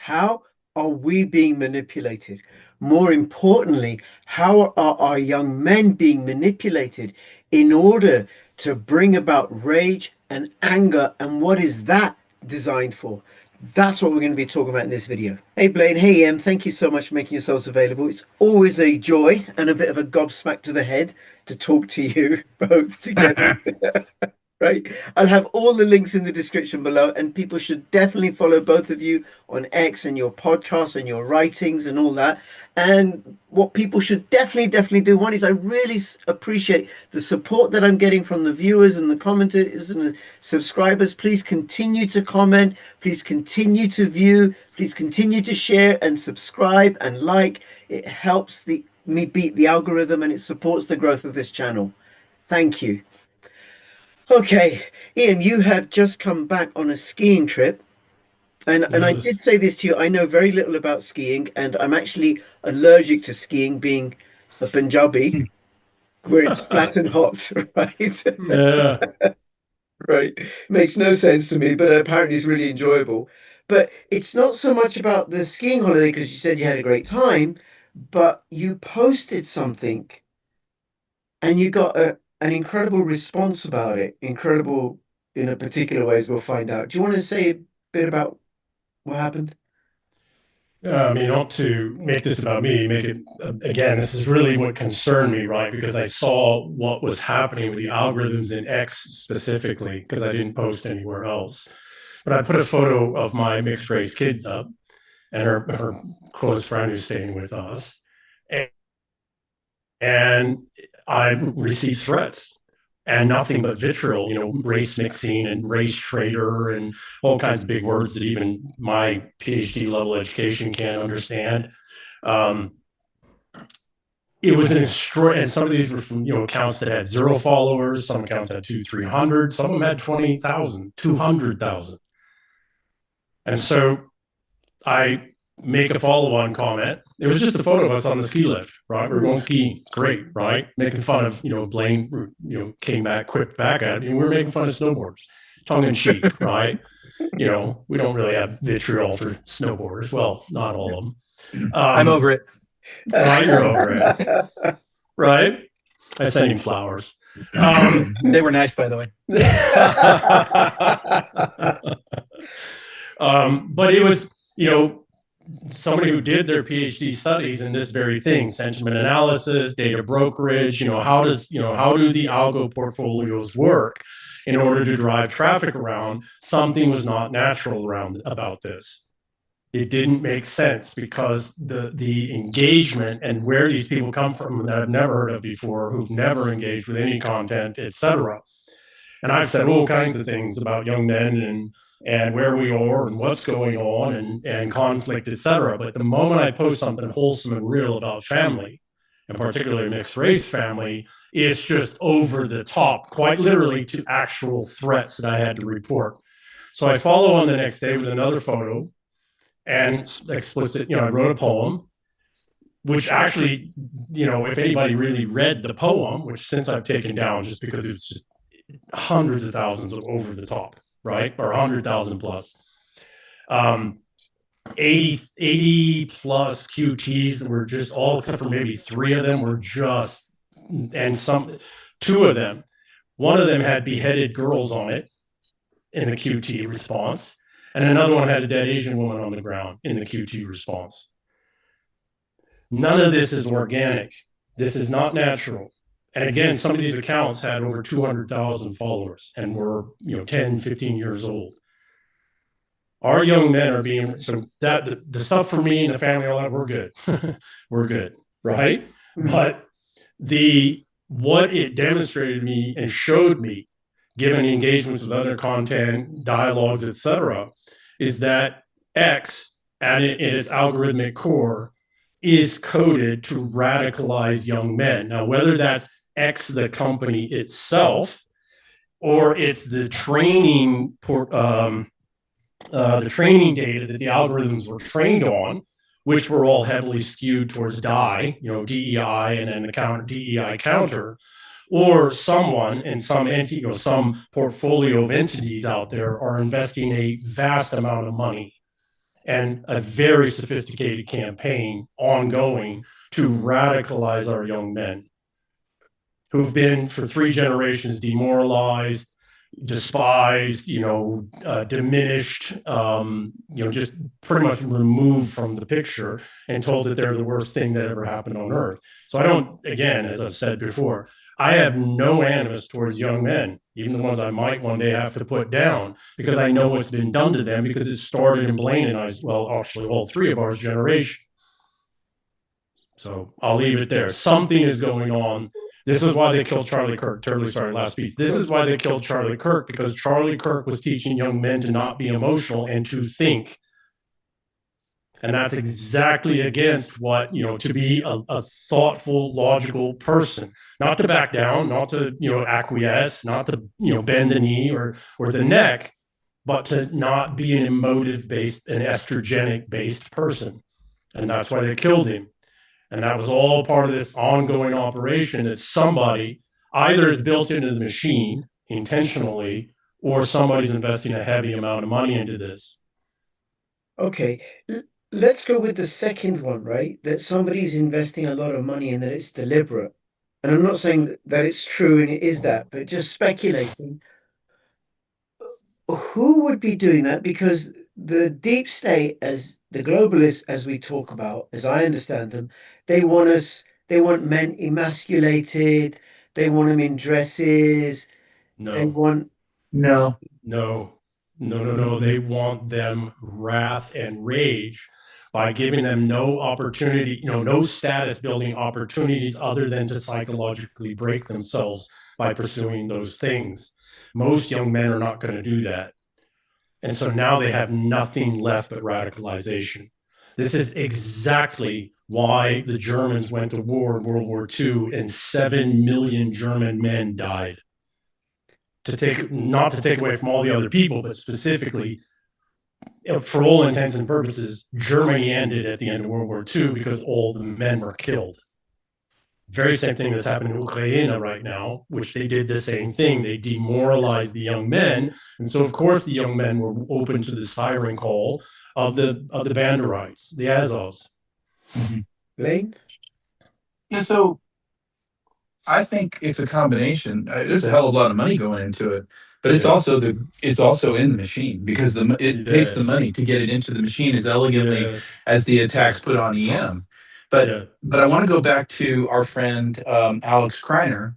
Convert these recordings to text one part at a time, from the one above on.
How are we being manipulated? More importantly, how are our young men being manipulated in order to bring about rage and anger? And what is that designed for? That's what we're going to be talking about in this video. Hey Blaine, hey Em, thank you so much for making yourselves available. It's always a joy and a bit of a gobsmack to the head to talk to you both together. Right. I'll have all the links in the description below, and people should definitely follow both of you on X and your podcasts and your writings and all that. And what people should definitely do, one is I really appreciate the support that I'm getting from the viewers and the commenters and the subscribers. Please continue to comment, please continue to view, please continue to share and subscribe and like. It helps me beat the algorithm and it supports the growth of this channel. Thank you. Okay, Ian, you have just come back on a skiing trip, and I Yes. did say this to you. I know very little about skiing, and I'm actually allergic to skiing, being a Punjabi, where it's flat and hot, right? Yeah. Right. Makes no sense to me, but apparently it's really enjoyable. But it's not so much about the skiing holiday because you said you had a great time, but you posted something and you got an incredible response about it. Incredible in a particular ways, we'll find out. Do you want to say a bit about what happened? I mean, not to make this about me, make it again, this is really what concerned me, right? Because I saw what was happening with the algorithms in X specifically, because I didn't post anywhere else. But I put a photo of my mixed race kid up and her close friend who's staying with us. And, and I received threats and nothing but vitriol, race mixing and race traitor and all kinds of big words that even my PhD level education can't understand. Um, it was an extraordinary, and some of these were from, accounts that had 0 followers. Some accounts had 300. Some of them had 20,000, 200,000. And so I make a follow-on comment. It was just a photo of us on the ski lift, right? We were going skiing. It's great, right? Making fun of, Blaine, came back, quipped back at it. We were making fun of snowboarders, tongue in cheek, right? We don't really have vitriol for snowboarders. Well, not all of them. I'm over it. Right? You're over it, right? I sent him flowers. They were nice, by the way. But it was, somebody who did their PhD studies in this very thing, sentiment analysis, data brokerage, how do the algo portfolios work in order to drive traffic around? Something was not natural about this. It didn't make sense because the engagement and where these people come from that I've never heard of before, who've never engaged with any content, etc. And I've said all kinds of things about young men and where we are and what's going on and conflict, etc. But the moment I post something wholesome and real about family, and particularly mixed race family, it's just over the top, quite literally to actual threats that I had to report. So I follow on the next day with another photo and explicit, I wrote a poem, which actually, if anybody really read the poem, which since I've taken down just because it was just hundreds of thousands of over the top, right? Or 100,000 plus. 80 plus QTs that were just all, except for maybe 3 of them were just, and two of them, one of them had beheaded girls on it in the QT response. And another one had a dead Asian woman on the ground in the QT response. None of this is organic. This is not natural. And again, some of these accounts had over 200,000 followers and were, 10, 15 years old. Our young men are being, so that the stuff for me and the family, all that, we're good. We're good, right? But what it demonstrated me and showed me, given engagements with other content, dialogues, etc., is that X, in its algorithmic core, is coded to radicalize young men. Now, whether that's X, the company itself, or it's the training the training data that the algorithms were trained on, which were all heavily skewed towards DEI, and then the DEI counter, or someone in some entity or some portfolio of entities out there are investing a vast amount of money and a very sophisticated campaign ongoing to radicalize our young men who've been for 3 generations demoralized, despised, diminished, just pretty much removed from the picture and told that they're the worst thing that ever happened on earth. So I don't, again, as I've said before, I have no animus towards young men, even the ones I might one day have to put down, because I know what's been done to them, because it started in Blaine and I's, well, actually all three of our generation. So I'll leave it there. Something is going on. This is why they killed Charlie Kirk. Terribly sorry, last piece. This is why they killed Charlie Kirk, because Charlie Kirk was teaching young men to not be emotional and to think. And that's exactly against what, to be a thoughtful, logical person, not to back down, not to, acquiesce, not to, bend the knee or the neck, but to not be an emotive-based, an estrogenic-based person. And that's why they killed him. And that was all part of this ongoing operation that somebody either is built into the machine intentionally, or somebody's investing a heavy amount of money into this. Okay, let's go with the second one, right? That somebody's investing a lot of money and that it's deliberate. And I'm not saying that it's true and it is that, but just speculating. Who would be doing that? Because the deep state, as the globalists, as we talk about, as I understand them, they want men emasculated, they want them in dresses, they No, want, No. no, no. They want them wrath and rage by giving them no opportunity, no status building opportunities other than to psychologically break themselves by pursuing those things. Most young men are not going to do that. And so now they have nothing left but radicalization. This is exactly why the Germans went to war in World War II and 7 million German men died. Not to take away from all the other people, but specifically, for all intents and purposes, Germany ended at the end of World War II because all the men were killed. Very same thing that's happening in Ukraine right now, which they did the same thing. They demoralized the young men, and so of course the young men were open to the siren call of the Banderites, the Azovs. Blaine? Yeah, so I think it's a combination. There's a hell of a lot of money going into it, but it's Yes. it's also in the machine, because it takes the Yes. money to get it into the machine as elegantly Yeah. as the attacks put on EM. Yeah. But I want to go back to our friend Alex Kreiner,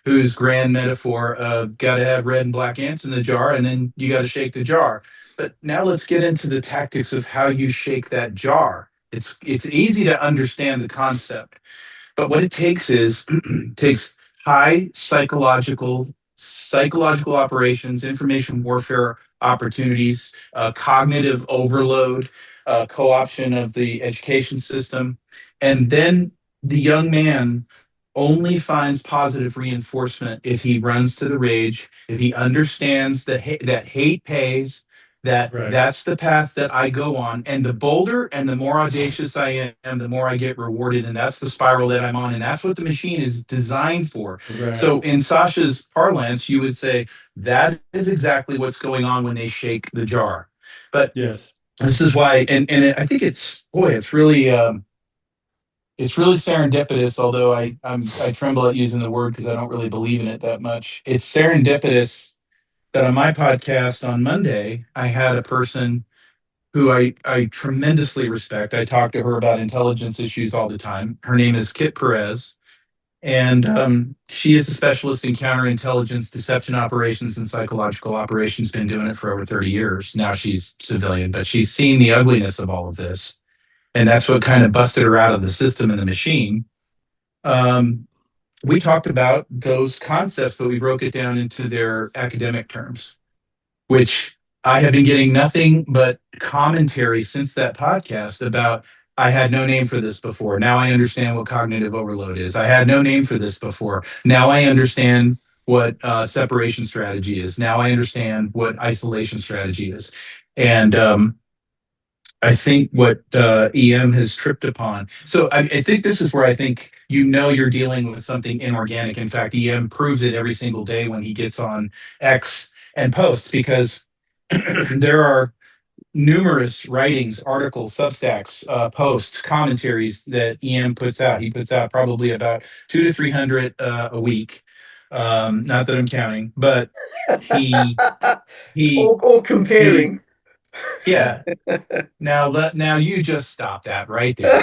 whose grand metaphor of got to have red and black ants in the jar, and then you got to shake the jar. But now let's get into the tactics of how you shake that jar. It's easy to understand the concept, but what it takes is takes high psychological operations, information warfare opportunities, cognitive overload, co-option of the education system, and then the young man only finds positive reinforcement if he runs to the rage, if he understands that that hate pays, that Right. that's the path that I go on. And the bolder and the more audacious I am, the more I get rewarded. And that's the spiral that I'm on. And that's what the machine is designed for. Right. So in Sasha's parlance, you would say that is exactly what's going on when they shake the jar. But Yes. this is why, I think it's really serendipitous, although I tremble at using the word because I don't really believe in it that much. It's serendipitous that on my podcast on Monday, I had a person who I tremendously respect. I talk to her about intelligence issues all the time. Her name is Kit Perez, and she is a specialist in counterintelligence, deception operations, and psychological operations. Been doing it for over 30 years. Now she's civilian, but she's seen the ugliness of all of this. And that's what kind of busted her out of the system and the machine. We talked about those concepts, but we broke it down into their academic terms, which I have been getting nothing but commentary since that podcast about. I had no name for this before. Now I understand what cognitive overload is. I had no name for this before. Now I understand what separation strategy is. Now I understand what isolation strategy is. And I think what EM has tripped upon. So I think this is where I think you're dealing with something inorganic. In fact, EM proves it every single day when he gets on X and posts, because there are numerous writings, articles, Substacks, posts, commentaries that EM puts out. He puts out probably about 200 to 300 a week. Not that I'm counting, but he he Or he comparing. yeah. Now you just stop that right there.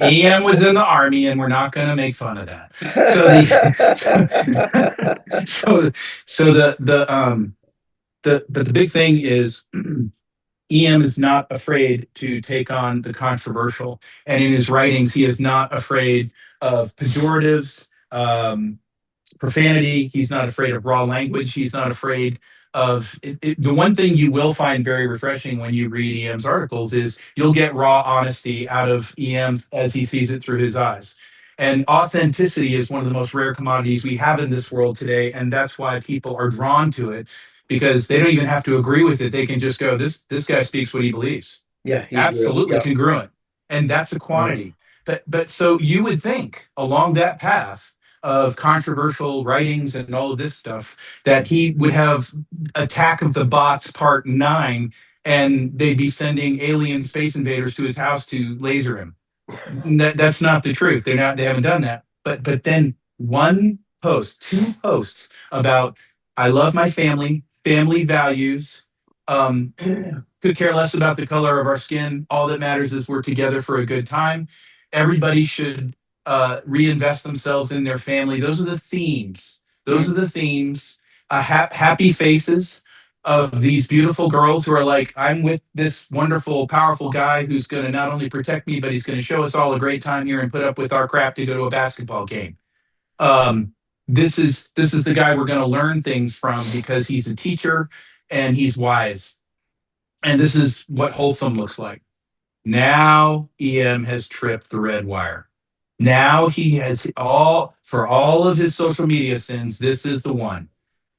EM was in the army, and we're not going to make fun of that. So the so so the big thing is EM is not afraid to take on the controversial, and in his writings, he is not afraid of pejoratives, profanity. He's not afraid of raw language. He's not afraid of the one thing you will find very refreshing when you read EM's articles is you'll get raw honesty out of EM as he sees it through his eyes. And authenticity is one of the most rare commodities we have in this world today, and that's why people are drawn to it because they don't even have to agree with it. They can just go, this guy speaks what he believes. Yeah, he's Absolutely real. Yeah. congruent, and that's a quantity. But so you would think along that path of controversial writings and all of this stuff that he would have Attack of the Bots Part 9 and they'd be sending alien space invaders to his house to laser him. That's not the truth. They haven't done that. But then one post, two posts about I love my family, family values, could care less about the color of our skin. All that matters is we're together for a good time. Everybody should reinvest themselves in their family. Those are the themes. Those are the themes. Happy faces of these beautiful girls who are like, I'm with this wonderful, powerful guy who's going to not only protect me, but he's going to show us all a great time here and put up with our crap to go to a basketball game. This is the guy we're going to learn things from because he's a teacher and he's wise. And this is what wholesome looks like. Now EM has tripped the red wire. Now he has for all of his social media sins, this is the one.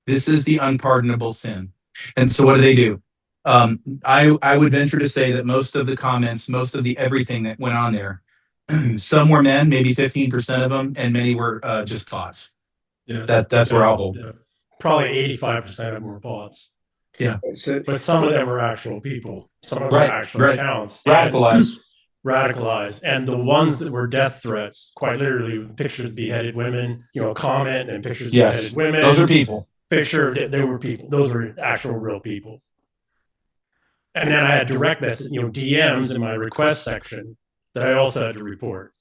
This is the unpardonable sin. And so what do? I would venture to say that most of the comments, most of the everything that went on there, some were men, maybe 15% of them, and many were just bots. Yeah, that's where I'll hold. Yeah. Probably 85% of them were bots. Yeah, but some of them are actual people. Some of them are actual accounts. Radicalized. And the ones that were death threats, quite literally, pictures of beheaded women, comment and pictures of beheaded women. Those are people. They were people. Those were actual real people. And then I had direct message, DMs in my request section that I also had to report.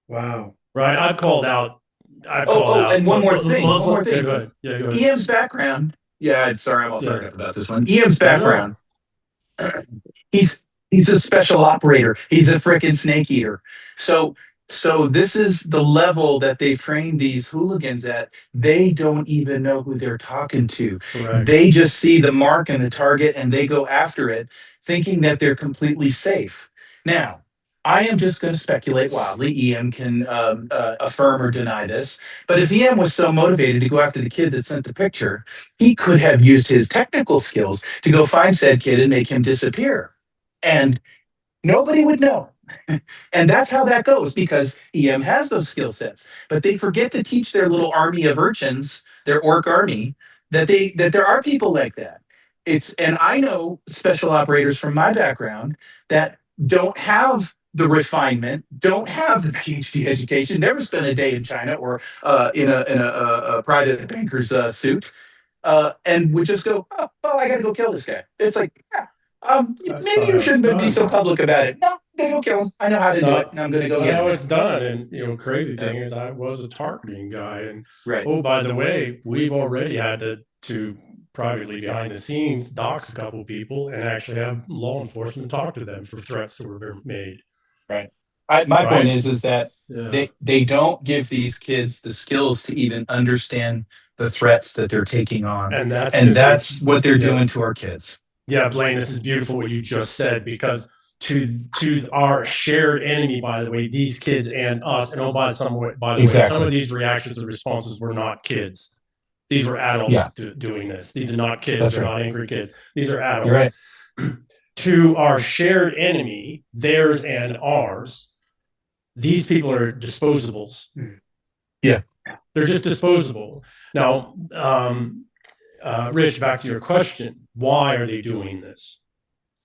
Wow. Right. I've called out. And one more thing. Go ahead. Yeah, go ahead. EM's background. Yeah, sorry, I'm all fired up about this one. EM's background. He's a special operator. He's a frickin' snake eater. So this is the level that they've trained these hooligans at. They don't even know who they're talking to. Correct. They just see the mark and the target and they go after it, thinking that they're completely safe. Now, I am just going to speculate wildly. EM can affirm or deny this. But if EM was so motivated to go after the kid that sent the picture, he could have used his technical skills to go find said kid and make him disappear. And nobody would know. And that's how that goes because EM has those skill sets. But they forget to teach their little army of urchins, their orc army, that there are people like that. And I know special operators from my background that don't have the refinement, don't have the PhD education, never spent a day in China or in a private banker's suit, and would just go, oh, I got to go kill this guy. It's like, maybe you shouldn't be so public about it. No, I'm going to go kill him. I know how to do it, and I'm going to go get him. How it's done. And, crazy thing is I was a targeting guy. And, oh, by the way, we've already had to privately behind the scenes dox a couple people and actually have law enforcement talk to them for threats that were made. Right. My point is that they don't give these kids the skills to even understand the threats that they're taking on. And that's what they're doing to our kids. Yeah, Blaine, this is beautiful what you just said, because to our shared enemy, by the way, these kids and us, and by the way, some of these reactions and responses were not kids. These were adults doing this. These are not kids. They're not angry kids. These are adults. You're right. To our shared enemy, theirs and ours, these people are disposables. Yeah. They're just disposable. Now, Rich, back to your question, why are they doing this?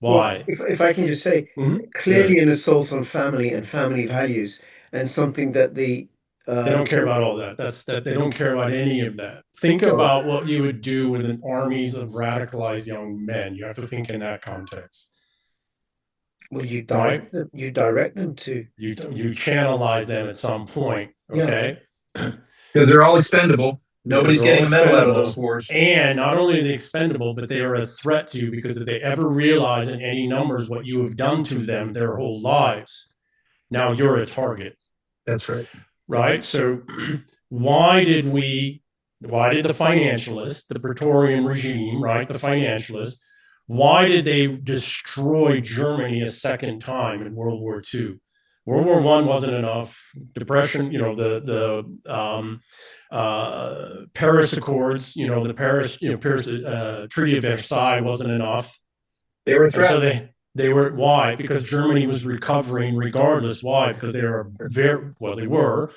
Well, Why? if I can just say, clearly an assault on family and family values, and something that They don't care about all that. They don't care about any of that. Think about what you would do with an armies of radicalized young men. You have to think in that context. well, you direct them, to You channelize them at some point, okay? Because they're all expendable. Nobody's getting a medal out of those wars. And not only are they expendable, but they are a threat to you, because if they ever realize in any numbers what you have done to them their whole lives, now you're a target. That's right. Right? So why did the financialists, the Praetorian regime, right, the financialists, why did they destroy Germany a second time in World War II? World War I wasn't enough. Depression, the Paris Accords, the Paris Treaty of Versailles wasn't enough. They were threatened. So they were, why? Because Germany was recovering regardless. Why? Because they were they were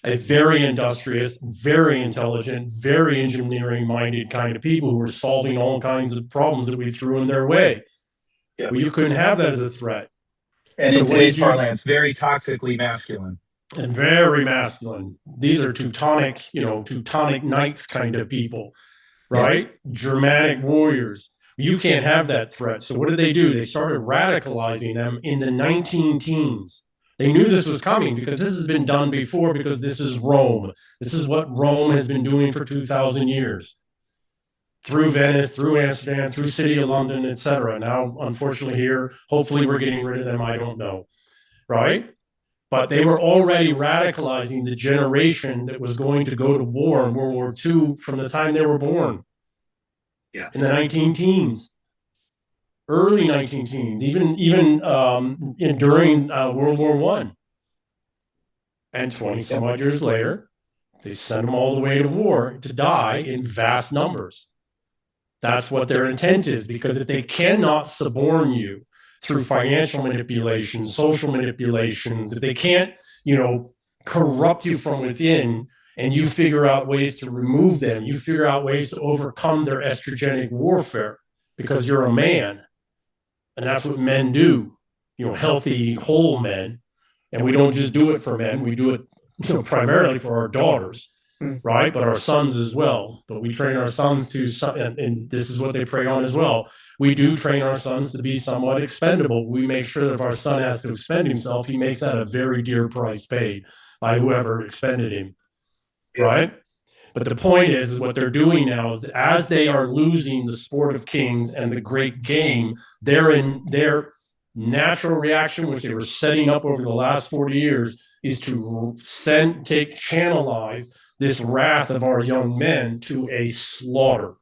a very industrious, very intelligent, very engineering-minded kind of people who were solving all kinds of problems that we threw in their way. Yeah. Well, you couldn't have that as a threat. And so in today's parlance, very toxically masculine. And very masculine. These are Teutonic knights kind of people, right? Yeah. Germanic warriors. You can't have that threat. So what did they do? They started radicalizing them in the 19-teens. They knew this was coming because this has been done before, because this is Rome. This is what Rome has been doing for 2,000 years. Through Venice, through Amsterdam, through City of London, etc. Now, unfortunately here, hopefully we're getting rid of them, I don't know. Right? But they were already radicalizing the generation that was going to go to war in World War II from the time they were born. Yeah. In the 19-teens. Early 19-teens, even during World War I. And 20 some odd years later, they sent them all the way to war to die in vast numbers. That's what their intent is, because if they cannot suborn you through financial manipulation, social manipulations, if they can't, corrupt you from within, and you figure out ways to remove them, you figure out ways to overcome their estrogenic warfare, because you're a man. And that's what men do, healthy, whole men. And we don't just do it for men. We do it, primarily for our daughters, right? But our sons as well. But we train our sons to, and this is what they prey on as well. We do train our sons to be somewhat expendable. We make sure that if our son has to expend himself, he makes that a very dear price paid by whoever expended him, right? But the point is what they're doing now is that as they are losing the sport of kings and the great game, their natural reaction, which they were setting up over the last 40 years, is to channelize this wrath of our young men to a slaughter.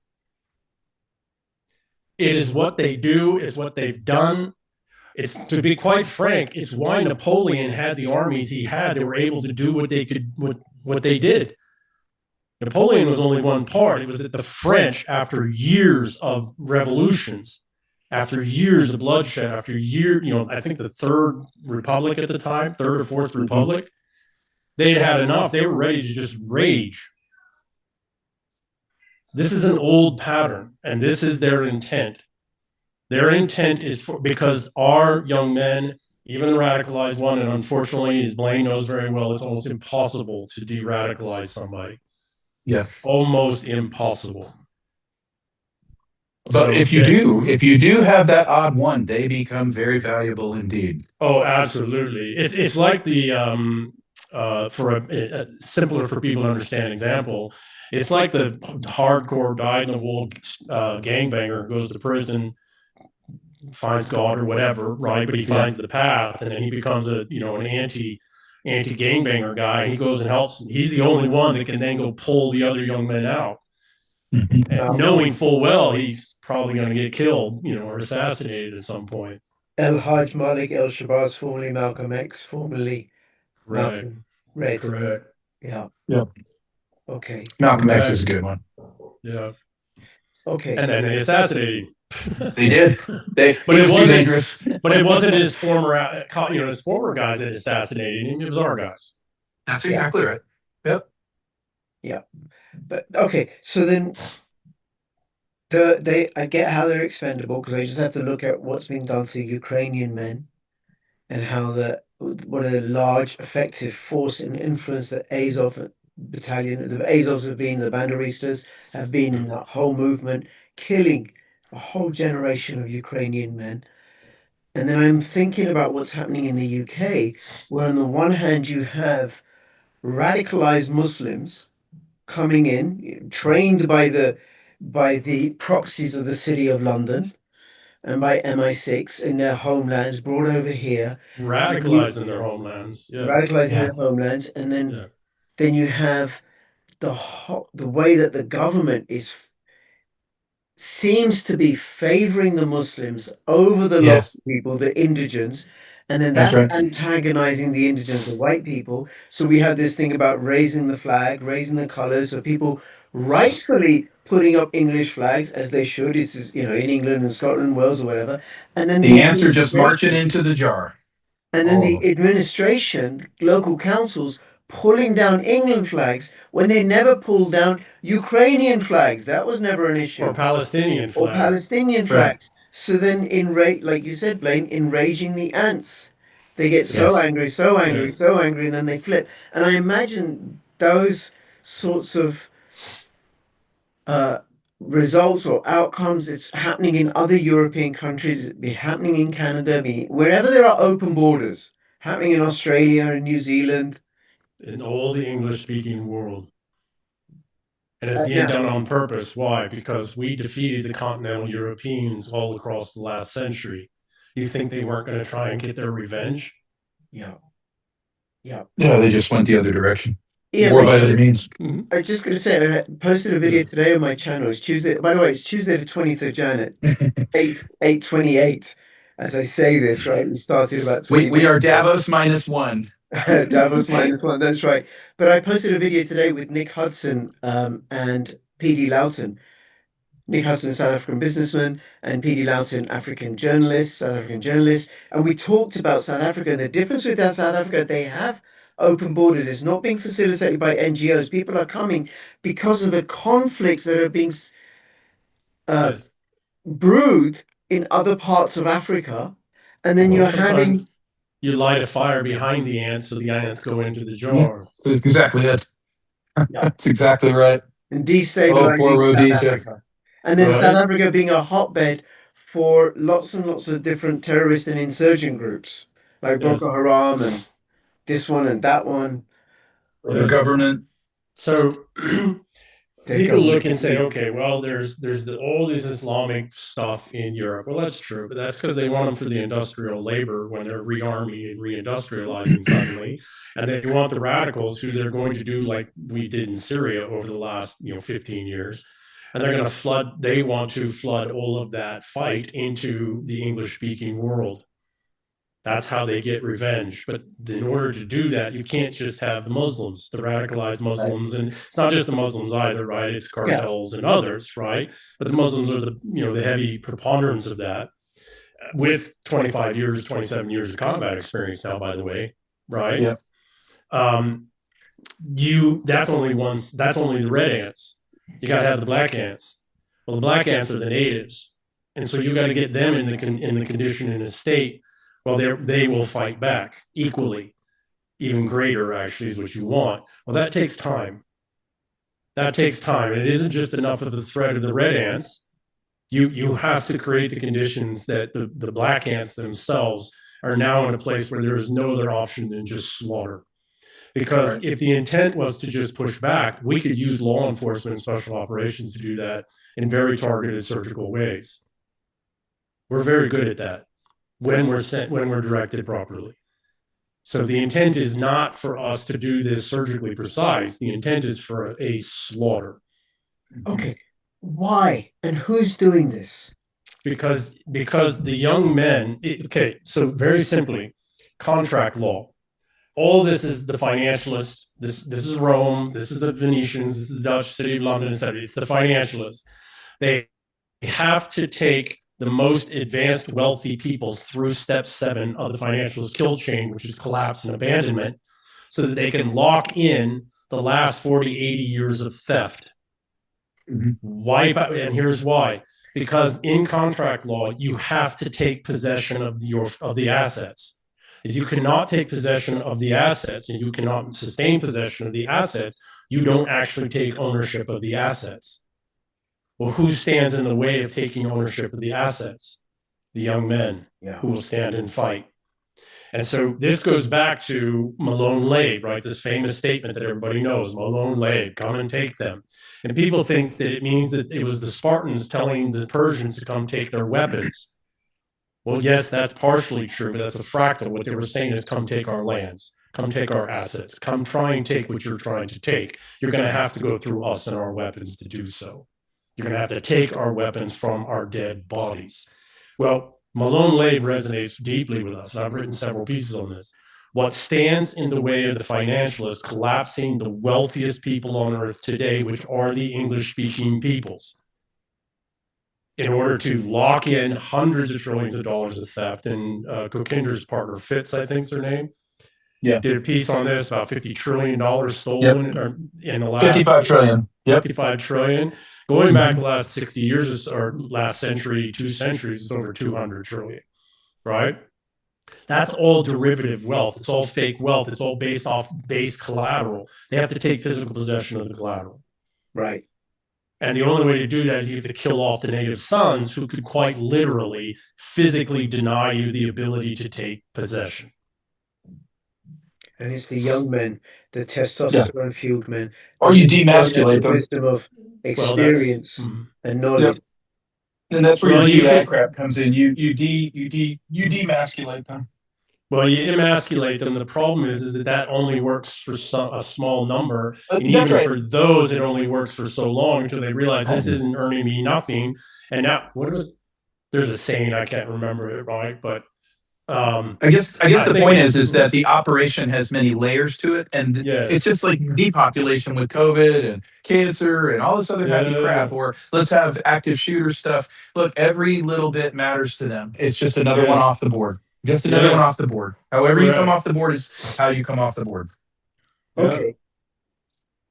It is what they do, it's what they've done. It's, to be quite frank, it's why Napoleon had the armies he had. They were able to do what they did. Napoleon was only one part. It was that the French, after years of revolutions, after years of bloodshed, after I think the Third Republic at the time, Third or Fourth Republic, they'd had enough. They were ready to just rage. This is an old pattern, and this is their intent. Their intent is because our young men, even the radicalized one, and unfortunately, as Blaine knows very well, it's almost impossible to de-radicalize somebody. Yeah. Almost impossible. But so if you do have that odd one, they become very valuable indeed. Oh, absolutely. It's like the for a simpler for people to understand example, it's like the hardcore dyed-in-the-wool gangbanger who goes to prison, finds God or whatever, right? But he finds the path, and then he becomes an anti-gangbanger guy, and he goes and helps. He's the only one that can then go pull the other young men out. And knowing full well he's probably going to get killed, or assassinated at some point. El Hajj Malik El Shabazz, formerly Malcolm X, formerly Malcolm Red. Correct. Yeah. Yep. Okay. Malcolm X is a good one. Yeah. Okay. And then they assassinated him. They did. But it wasn't his former, his former guys that assassinated him. It was our guys. That's exactly right. Yep. Yeah. But okay, so then I get how they're expendable because I just have to look at what's been done to Ukrainian men and how what a large effective force and influence that Azov battalion, the Azovs have been, the Banderistas have been in that whole movement, killing a whole generation of Ukrainian men. And then I'm thinking about what's happening in the UK, where on the one hand you have radicalized Muslims coming in, trained by the proxies of the City of London and by MI6 in their homelands, brought over here, and then Radicalized in their homelands. Yeah. radicalized in Yeah. their homelands, and Yeah. then you have the way that the government is seems to be favoring the Muslims over the local Yes. people, the indigents, and then That's that's right. antagonizing the indigents, the white people. So we have this thing about raising the flag, raising the colors, so people rightfully putting up English flags as they should. It's in England and Scotland, Wales, or whatever, and then The answer just march it into the jar. All of them. the administration, local councils, pulling down England flags when they never pulled down Ukrainian flags. That was never an issue. Or Palestinian Or flags. Palestinian Right. flags. So then, like you said, Blaine, enraging the ants. They get so Yes. angry, so angry, Yes. so angry, and then they flip. And I imagine those sorts of uh, results or outcomes, it's happening in other European countries, it be happening in Canada, be wherever there are open borders, happening in Australia and New Zealand. In all the English-speaking world. And it's being Now, done on purpose. Why? Because we defeated the continental Europeans all across the last century. You think they weren't going to try and get their revenge? yeah, yeah. Yeah, they just went the other direction. Yeah, War by other means. I was just going to say, I posted a video today on my channel. It's Tuesday. By the way, it's Tuesday the 23rd January, 8:28. As I say this, right? We started about 20 We are minutes ago. Davos -1. Davos -1. That's right. But I posted a video today with Nick Hudson and PD Loughton. Nick Hudson, South African businessman, and PD Loughton, South African journalist. And we talked about South Africa. The difference with South Africa, they have open borders. It's not being facilitated by NGOs. People are coming because of the conflicts that are being uh, Yes. brewed in other parts of Africa. And then Well, you're sometimes having you light a fire behind the ants so the ants go into the jar. Exactly it. Yeah. That's exactly right. and Oh, poor destabilizing South Rhodesia. Africa. And then South Right? Africa being a hotbed for lots and lots of different terrorist and insurgent groups, like Yes. Boko Haram and this one and that one. The government. So Their people look government. and say, okay, well, there's all this Islamic stuff in Europe. Well, that's true, but that's because they want them for the industrial labor when they're rearming and reindustrializing suddenly, and they want the radicals who they're going to do like we did in Syria over the last 15 years, and they're going to flood. They want to flood all of that fight into the English-speaking world. That's how they get revenge. But in order to do that, you can't just have the Muslims, the radicalized Muslims, and it's not just the Muslims either, right? It's cartels and others, right? But the Muslims are the heavy preponderance of that. With 25 years, 27 years of combat experience now, by the way, right? Yeah. That's only the red ants. You got to have the black ants. Well, the black ants are the natives, and so you got to get them in the condition in a state. Well, they will fight back equally, even greater. Actually, is what you want. Well, that takes time. That takes time, and it isn't just enough of the threat of the red ants. You have to create the conditions that the black ants themselves are now in a place where there is no other option than just slaughter. Because if the intent was to just push back, we could use law enforcement and special operations to do that in very targeted surgical ways. We're very good at that when we're directed properly. So the intent is not for us to do this surgically precise. The intent is for a slaughter. Okay, why and who's doing this? Because the young men. Okay, so very simply, contract law. All this is the financialists. This is Rome. This is the Venetians. This is the Dutch city of London, etc. It's the financialists. They have to take the most advanced, wealthy people through step 7 of the financialist kill chain, which is collapse and abandonment, so that they can lock in the last 40, 80 years of theft. Wipe out, and here's why. Because in contract law, you have to take possession of the assets. If you cannot take possession of the assets and you cannot sustain possession of the assets, you don't actually take ownership of the assets. Well, who stands in the way of taking ownership of the assets? The young men who will stand and fight. And so this goes back to Malone Laid, right? This famous statement that everybody knows, Malone Laid, come and take them. And people think that it means that it was the Spartans telling the Persians to come take their weapons. Well, yes, that's partially true, but that's a fractal. What they were saying is come take our lands, come take our assets, come try and take what you're trying to take. You're going to have to go through us and our weapons to do so. You're going to have to take our weapons from our dead bodies. Well, Malone Laid resonates deeply with us, and I've written several pieces on this. What stands in the way of the financialists collapsing the wealthiest people on earth today, which are the English-speaking peoples, in order to lock in hundreds of trillions of dollars of theft. And Kokinder's partner, Fitz, I think's their name, did a piece on this, about $50 trillion stolen in the last 55 trillion. 55 trillion. Going back the last 60 years or last century, 2 centuries, it's over 200 trillion, right? That's all derivative wealth. It's all fake wealth. It's all based off base collateral. They have to take physical possession of the collateral. Right. And the only way to do that is you have to kill off the native sons who could quite literally, physically deny you the ability to take possession. And it's the young men, the testosterone-fueled men. Or you demasculate the them. wisdom of experience and knowledge. Yep. And that's where your DAG crap comes in. You demasculate them. Well, you emasculate them. The problem is that only works for a small number. And That's even right. for those, it only works for so long until they realize this isn't earning me nothing. And now, there's a saying, I can't remember it, right? But I guess the point is that the operation has many layers to it, and it's just like depopulation with COVID and cancer and all this other happy crap. Or let's have active shooter stuff. Look, every little bit matters to them. It's just another one off the board. Just another one off the board. However you come off the board is how you come off the board. Okay.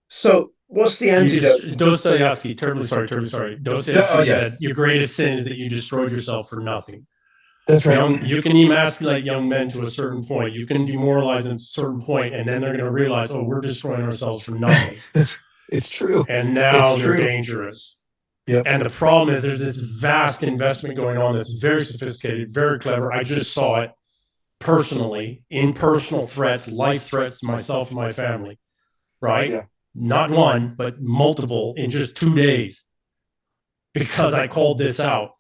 So what's the antidote? Dostoevsky, terribly sorry. Dostoevsky said, your greatest sin is that you destroyed yourself for nothing. That's right. You can emasculate young men to a certain point. You can demoralize them to a certain point, and then they're going to realize, oh, we're destroying ourselves for nothing. It's true. And now they're dangerous. Yep. And the problem is there's this vast investment going on that's very sophisticated, very clever. I just saw it personally in personal threats, life threats to myself and my family, right? Yeah. Not one, but multiple in just 2 days because I called this out.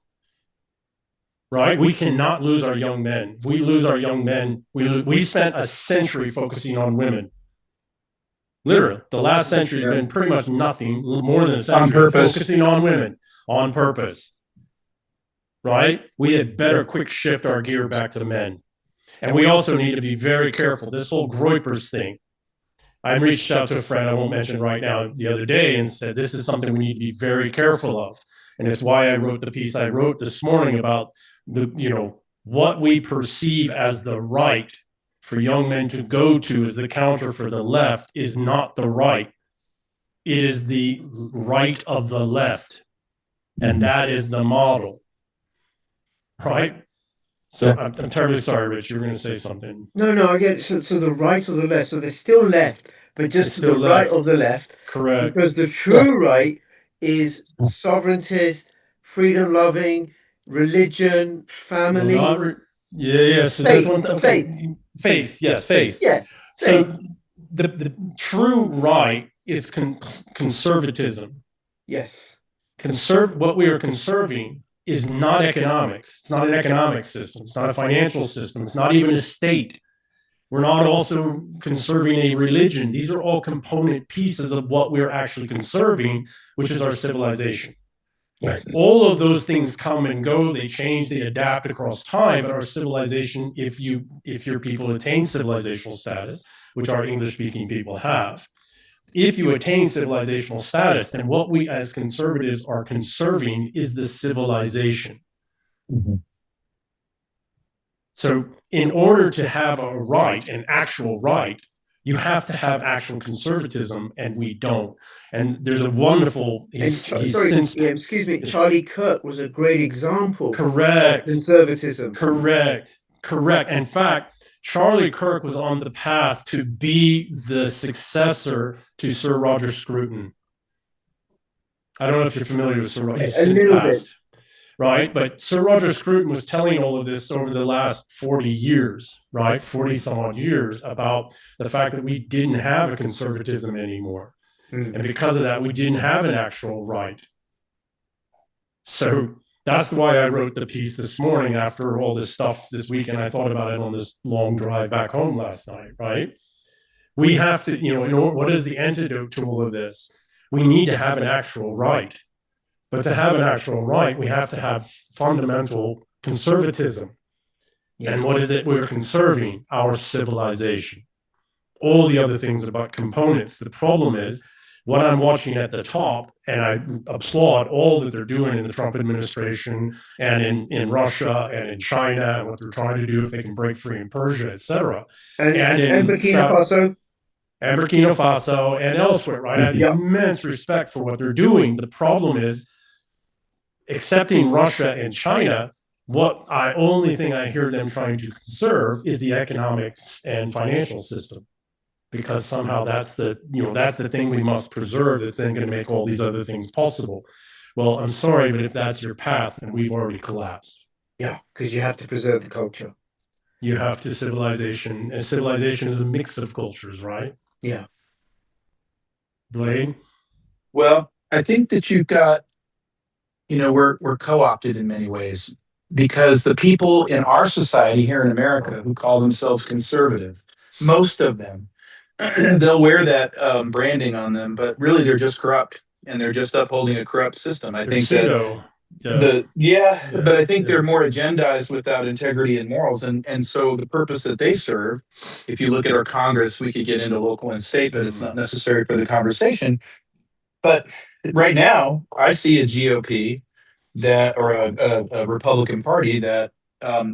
Right? We cannot lose our young men. If we lose our young men, we spent a century focusing on women. Literally, the last century has been pretty much nothing more than a century focusing on women on purpose. Right? We had better quick shift our gear back to men. And we also need to be very careful. This whole Groypers thing. I reached out to a friend I won't mention right now the other day and said, this is something we need to be very careful of. And it's why I wrote the piece I wrote this morning about what we perceive as the right for young men to go to as the counter for the left is not the right. It is the right of the left. And that is the model. Right? So I'm terribly sorry, Rich. You were going to say something. No, I get it. So the right of the left. So they're still left, but just to the right of the left. Correct. Because the true right is sovereigntist, freedom-loving, religion, family. So faith. Faith. Yeah. So the true right is conservatism. Yes. What we are conserving is not economics. It's not an economic system. It's not a financial system. It's not even a state. We're not also conserving a religion. These are all component pieces of what we're actually conserving, which is our civilization. Right. All of those things come and go. They change, they adapt across time. But our civilization, if your people attain civilizational status, which our English-speaking people have, if you attain civilizational status, then what we as conservatives are conserving is the civilization. Mm-hmm. So in order to have a right, an actual right, You have to have actual conservatism, and we don't. And there's a wonderful. He's since excuse me. Charlie Kirk was a great example of correct, conservatism. correct. In fact, Charlie Kirk was on the path to be the successor to Sir Roger Scruton. I don't know if you're familiar with Sir Roger. He's A since little passed. bit. Right? But Sir Roger Scruton was telling all of this over the last 40 years, right? 40 some odd years, about the fact that we didn't have a conservatism anymore. And because of that, we didn't have an actual right. So that's why I wrote the piece this morning after all this stuff this weekend. I thought about it on this long drive back home last night, right? We have to, what is the antidote to all of this? We need to have an actual right. But to have an actual right, we have to have fundamental conservatism. And what is it we're conserving? Our civilization. All the other things are but components. The problem is what I'm watching at the top, and I applaud all that they're doing in the Trump administration and in Russia and in China and what they're trying to do if they can break free in Persia, et cetera. And Burkina Faso. And Burkina Faso and elsewhere, right? I have immense respect for what they're doing. The problem is, accepting Russia and China, only thing I hear them trying to conserve is the economics and financial system, because somehow that's the thing we must preserve. That's then going to make all these other things possible. Well, I'm sorry, but if that's your path, then we've already collapsed. Yeah, because you have to preserve the culture. You have to civilization, and civilization is a mix of cultures, right? Yeah. Blaine? Well, I think that you've got, we're co-opted in many ways, because the people in our society here in America who call themselves conservative, most of them, they'll wear that branding on them, but really they're just corrupt, and they're just upholding a corrupt system. I think pseudo. But I think they're more agendized without integrity and morals. And so the purpose that they serve, if you look at our Congress, we could get into local and state, but it's not necessary for the conversation. But right now, I see a GOP or a Republican Party that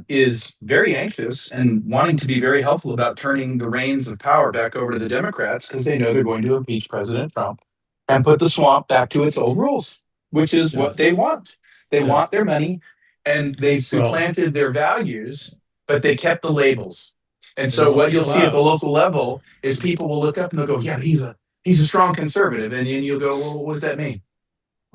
is very anxious and wanting to be very helpful about turning the reins of power back over to the Democrats, because they know they're going to impeach President Trump and put the swamp back to its old rules, which is what they want. They want their money, and they've supplanted their values, but they kept the labels. And so what you'll see at the local level is people will look up and they'll go, yeah, he's a strong conservative. And you'll go, well, what does that mean?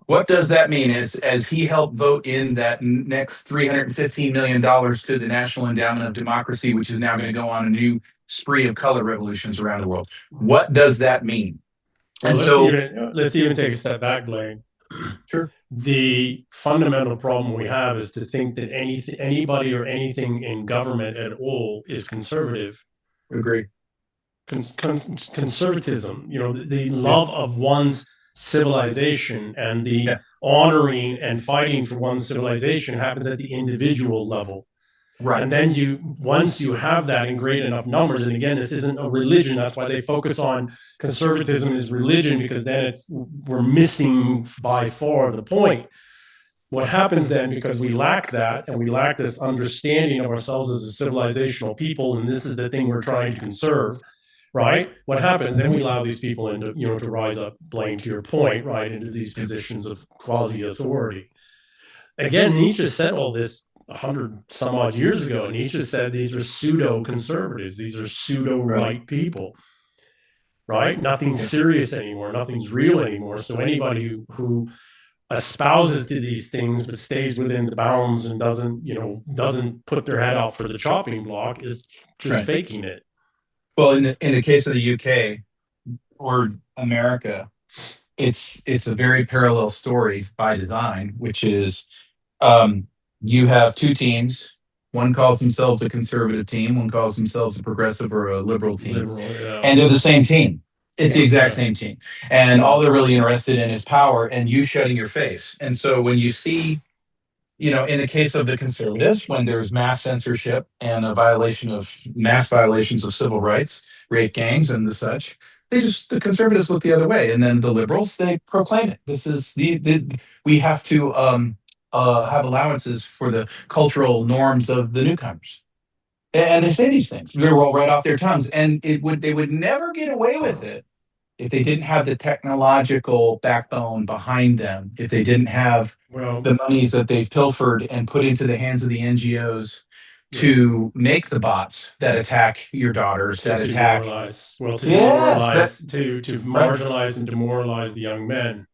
What does that mean? As he helped vote in that next $315 million to the National Endowment of Democracy, which is now going to go on a new spree of color revolutions around the world. What does that mean? And let's even take a step back, Blaine. Sure. The fundamental problem we have is to think that anybody or anything in government at all is conservative. Agree. Conservatism, the love of one's civilization and the honoring and fighting for one's civilization happens at the individual level. Right. And then once you have that in great enough numbers, and again, this isn't a religion. That's why they focus on conservatism as religion, because then we're missing by far the point. What happens then, because we lack that, and we lack this understanding of ourselves as a civilizational people, and this is the thing we're trying to conserve, right? What happens then? We allow these people into, to rise up, Blaine, to your point, right, into these positions of quasi-authority. Again, Nietzsche said all this 100 some odd years ago. Nietzsche said these are pseudo-conservatives. These are pseudo-right people, right? Nothing's serious anymore. Nothing's real anymore. So anybody who espouses to these things but stays within the bounds and doesn't put their head out for the chopping block is just faking it. Well, in the case of the UK or America, it's a very parallel story by design, which is you have two teams. One calls themselves a conservative team. One calls themselves a progressive or a liberal team. And they're the same team. It's the exact same team. And all they're really interested in is power and you shutting your face. And so when you see, in the case of the conservatives, when there's mass censorship and mass violations of civil rights, rape gangs and the such, the conservatives look the other way. And then the liberals, they proclaim it. This is we have to have allowances for the cultural norms of the newcomers. And they say these things. They roll right off their tongues. And they would never get away with it if they didn't have the technological backbone behind them, if they didn't have Well, the monies that they've pilfered and put into the hands of the NGOs yeah, to make the bots that attack your daughters, to that attack. demoralize, well, to Yes, that demoralize, to right, marginalize and demoralize the young men,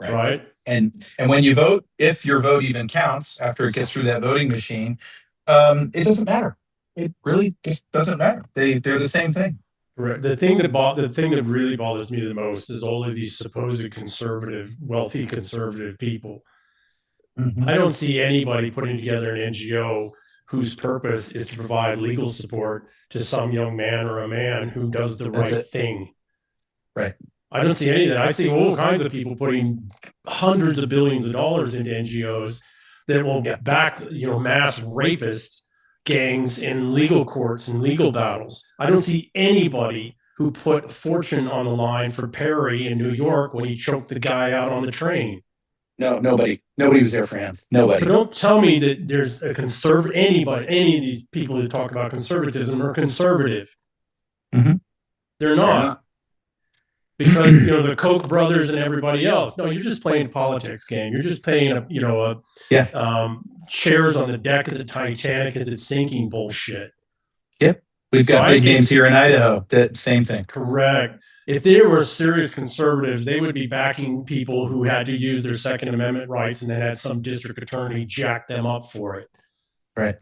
right. right? And when you vote, if your vote even counts after it gets through that voting machine, it doesn't matter. It really just doesn't matter. They're the same thing. Right. The thing that really bothers me the most is all of these supposed conservative, wealthy conservative people. Mhm. I don't see anybody putting together an NGO whose purpose is to provide legal support to some young man or a man who does the That's right it. thing. Right. I don't see any of that. I see all kinds of people putting hundreds of billions of dollars into NGOs that will Yeah. back, mass rapist gangs in legal courts and legal battles. I don't see anybody who put a fortune on the line for Perry in New York when he choked the guy out on the train. No, nobody was there for him. Nobody. So don't tell me that there's a conservative, any of these people who talk about conservatism are conservative. Mhm. They're not. Because the Koch brothers and everybody else. No, you're just playing a politics game. You're just playing Yeah. shares on the deck of the Titanic as it's sinking bullshit. Yep. We've got big names here in Idaho. That same thing. Correct. If they were serious conservatives, they would be backing people who had to use their Second Amendment rights and then had some district attorney jack them up for it. Right.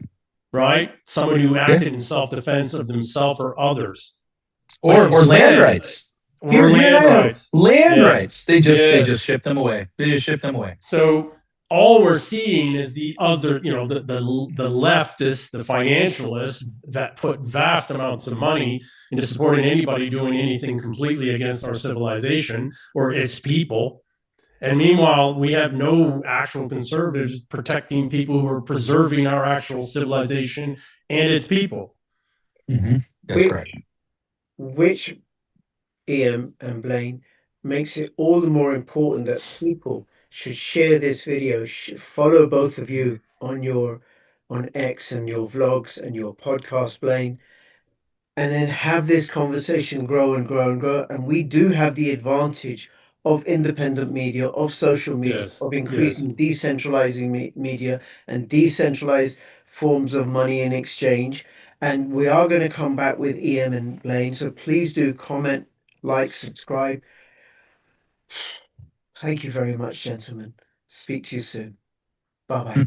Right? Somebody who acted in self-defense of themselves or others. Or land rights. Or land rights. Land Yeah. rights. They just ship them away. They just ship them away. So all we're seeing is the other, the leftists, the financialists that put vast amounts of money into supporting anybody doing anything completely against our civilization or its people. And meanwhile, we have no actual conservatives protecting people who are preserving our actual civilization and its people. Mm-hmm. That's Which, correct. which Ian and Blaine makes it all the more important that people should share this video, follow both of you on X and your vlogs and your podcast, Blaine, and then have this conversation grow and grow and grow. And we do have the advantage of independent media, of social media, Yes. of Yes. increasing decentralizing media and decentralized forms of money in exchange. And we are going to come back with Ian and Blaine. So please do comment, like, subscribe. Thank you very much, gentlemen. Speak to you soon. Bye bye.